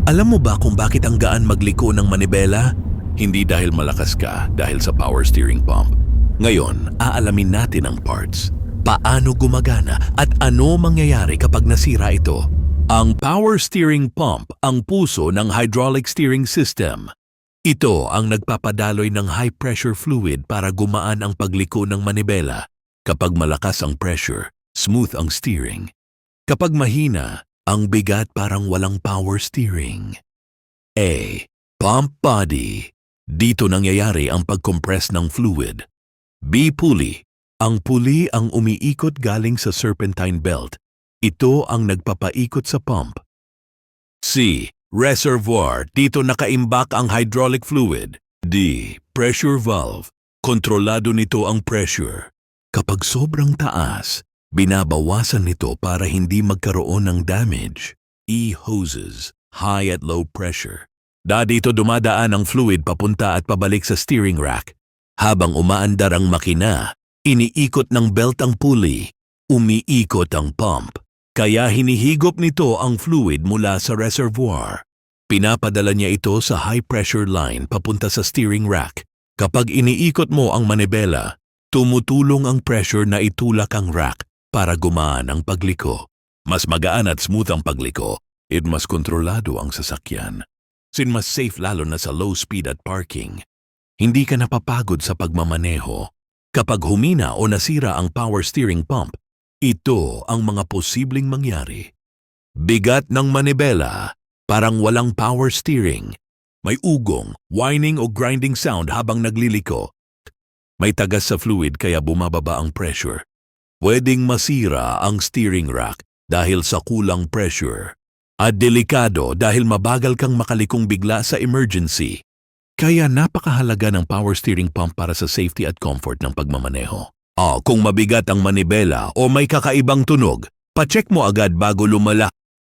Alam mo ba kung bakit ang gaan magliko ng manibela? Hindi dahil malakas ka, dahil sa power steering pump. Ngayon, aalamin natin ang parts. Paano gumagana at ano mangyayari kapag nasira ito? Ang power steering pump ang puso ng hydraulic steering system. Ito ang nagpapadaloy ng high-pressure fluid para gumaan ang pagliko ng manibela. Kapag malakas ang pressure, smooth ang steering. Kapag mahina, ang bigat parang walang power steering. A. Pump body. Dito nangyayari ang pag-compress ng fluid. B. Pulley. Ang pulley ang umiikot galing sa serpentine belt. Ito ang nagpapaikot sa pump. C. Reservoir. Dito nakaimbak ang hydraulic fluid. D. Pressure valve. Kontrolado nito ang pressure. Kapag sobrang taas, binabawasan nito para hindi magkaroon ng damage. E. Hoses. High at low pressure. Dito dumadaan ang fluid papunta at pabalik sa steering rack. Habang umaandar ang makina, iniikot ng belt ang pulley, umiikot ang pump. Kaya hinihigop nito ang fluid mula sa reservoir. Pinapadala niya ito sa high-pressure line papunta sa steering rack. Kapag iniikot mo ang manibela, tumutulong ang pressure na itulak ang rack para gumaan ang pagliko. Mas magaan at smooth ang pagliko, mas kontrolado ang sasakyan. Mas safe lalo na sa low speed at parking. Hindi ka napapagod sa pagmamaneho. Kapag humina o nasira ang power steering pump, ito ang mga posibleng mangyari. Bigat ng manibela, parang walang power steering. May ugong, whining o grinding sound habang nagliliko. May tagas sa fluid kaya bumababa ang pressure. Pwedeng masira ang steering rack dahil sa kulang pressure. At delikado dahil mabagal kang makalikong bigla sa emergency. Kaya napakahalaga ng power steering pump para sa safety at comfort ng pagmamaneho. Kung mabigat ang manibela o may kakaibang tunog, pacheck mo agad bago lumala.